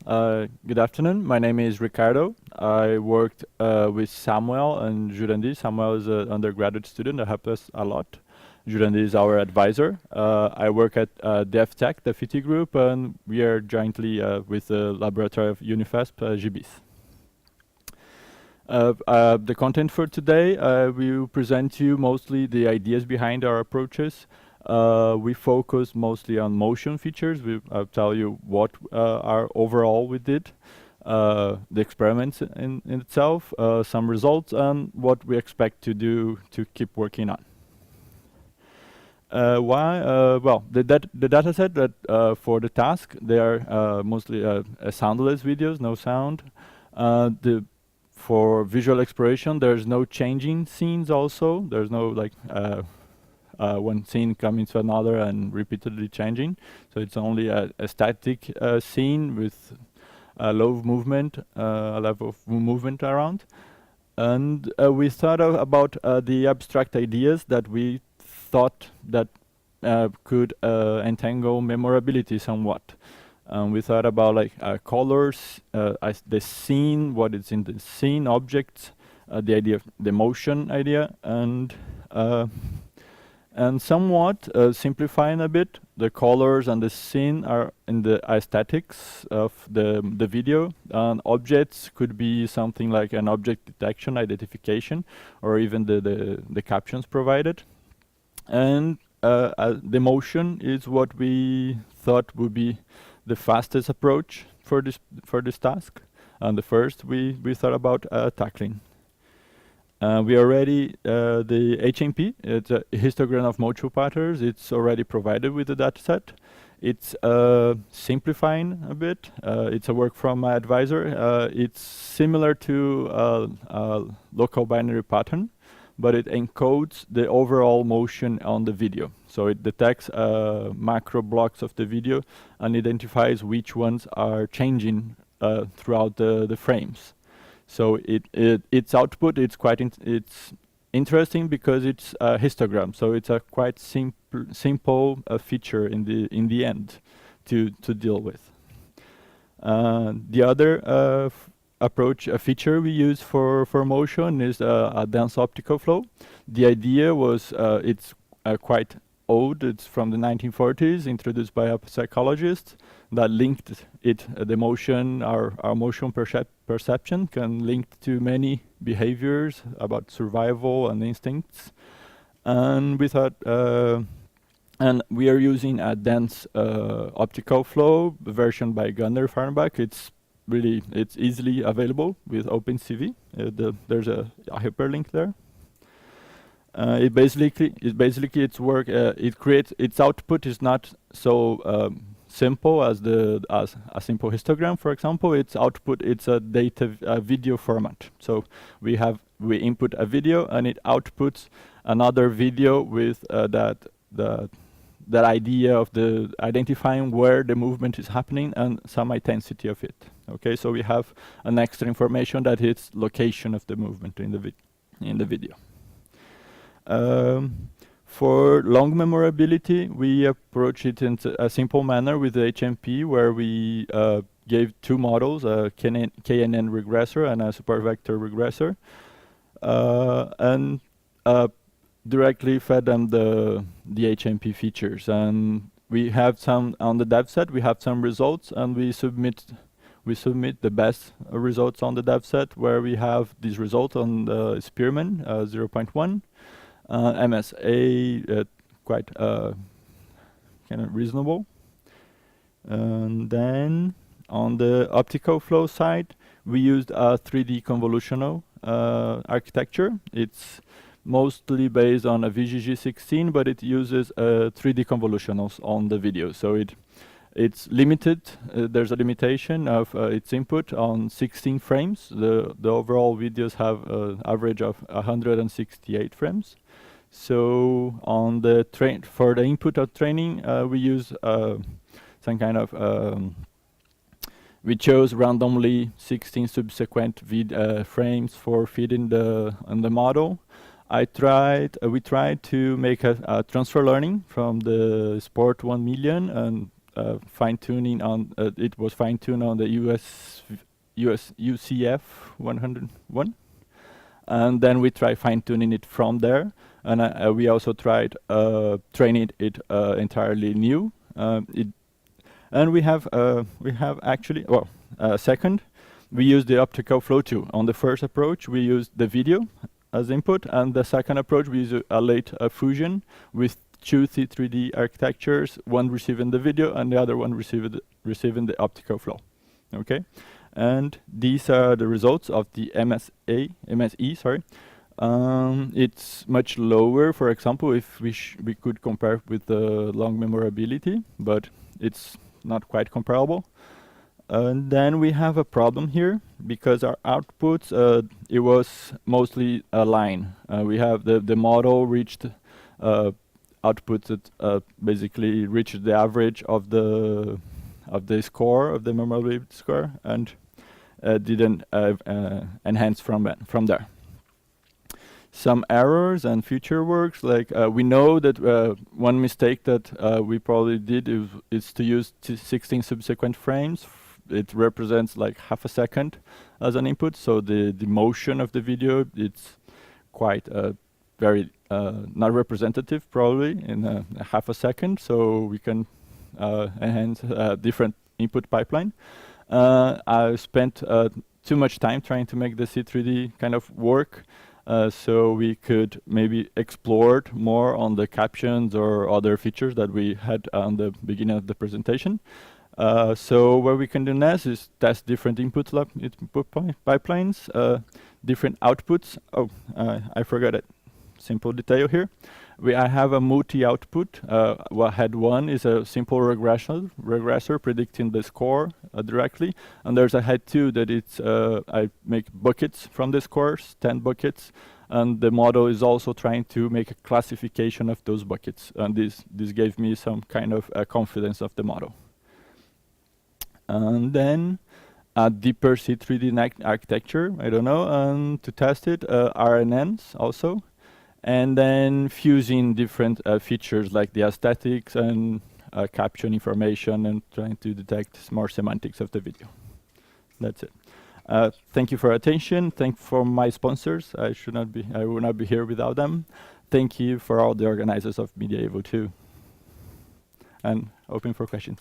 Good afternoon. My name is Ricardo. I worked with Samuel and Jurandy. Samuel is an undergraduate student that helped us a lot. Jurandy is our advisor. I work at DevTech, the FIT group, and we are jointly with the laboratory of Unifesp, GIBIS. The content for today, we will present you mostly the ideas behind our approaches. We focus mostly on motion features. I'll tell you what our overall we did, the experiments in itself, some results, and what we expect to do to keep working on. Why? Well, the data set that for the task, they are mostly soundless videos, no sound. For visual exploration, there's no changing scenes also. There's no like one scene coming to another and repeatedly changing. So it's only a static scene with a low movement, a level of movement around. And we thought about the abstract ideas that we thought that could entangle memorability somewhat. We thought about like colors, the scene, what is in the scene, objects, the idea of the motion idea, and somewhat simplifying a bit, the colors and the scene are in the aesthetics of the video. And objects could be something like an object detection, identification, or even the captions provided. And the motion is what we thought would be the fastest approach for this task. And the first we thought about tackling. We already, the HMP, it's a histogram of multiple patterns. It's already provided with the dataset. It's simplifying a bit. It's a work from my advisor. It's similar to a local binary pattern, but it encodes the overall motion on the video. So it detects macro blocks of the video and identifies which ones are changing throughout the frames. So its output, it's quite it's interesting because it's a histogram. So it's a quite simple feature in the end to deal with. The other approach, a feature we use for motion is a dense optical flow. The idea was it's quite old. It's from the 1940s, introduced by a psychologist that linked the motion, our motion perception can link to many behaviors about survival and instincts. And we thought, and we are using a dense optical flow version by Gunnar Farnbach. It's easily available with OpenCV. There's a hyperlink there. Its work. It creates its output is not so simple as a simple histogram. For example, its output it's a video format. So we input a video and it outputs another video with that idea of the identifying where the movement is happening and some intensity of it. Okay, so we have an extra information that it's location of the movement in the video. For long memorability, we approach it in a simple manner with the HMP, where we gave two models, a KNN regressor and a support vector regressor, and directly fed them the HMP features. And we have some on the dev set. We have some results, and we submit the best results on the dev set, where we have these results on the Spearman 0.1. MSA quite kind of reasonable. And then on the optical flow side, we used a 3D convolutional architecture. It's mostly based on a VGG16, but it uses 3D convolutionals on the video. So it's limited. There's a limitation of its input on 16 frames. The overall videos have an average of 168 frames. So on for the input of training, we use some kind of we chose randomly 16 subsequent frames for feeding the model. We tried to make a transfer learning from the Sport 1 million and fine-tuning on, it was fine-tuned on the UCF 101. And then we try fine-tuning it from there. And we also tried training it entirely new. And we have actually, well, second, we use the optical flow too. On the first approach, we used the video as input, and the second approach, we use a late fusion with two C3D architectures, one receiving the video and the other one receiving the optical flow. Okay, and these are the results of the MSE. Sorry, it's much lower. For example, if we could compare with the long memorability, but it's not quite comparable. And then we have a problem here because our outputs, it was mostly a line. We have the model reached outputs that basically reached the average of the score, of the memorability score, and didn't enhance from there. Some errors and future works, like we know that one mistake that we probably did is to use 16 subsequent frames. It represents like half a second as an input, so the motion of the video, it's quite very not representative probably in a half a second, so we can enhance a different input pipeline. I spent too much time trying to make the C3D kind of work, so we could maybe explore more on the captions or other features that we had on the beginning of the presentation. So what we can do next is test different input pipelines, different outputs. Oh, I forgot a simple detail here. I have a multi-output. Head 1 is a simple regressor predicting the score directly, and there's a head 2 that it's I make buckets from the scores, 10 buckets, and the model is also trying to make a classification of those buckets, and this gave me some kind of confidence of the model. And then a deeper C3D architecture, I don't know, and to test it, RNNs also, and then fusing different features like the aesthetics and caption information and trying to detect more semantics of the video. That's it. Thank you for your attention. Thank you for my sponsors. I would not be here without them. Thank you for all the organizers of MediaEval too. And open for questions.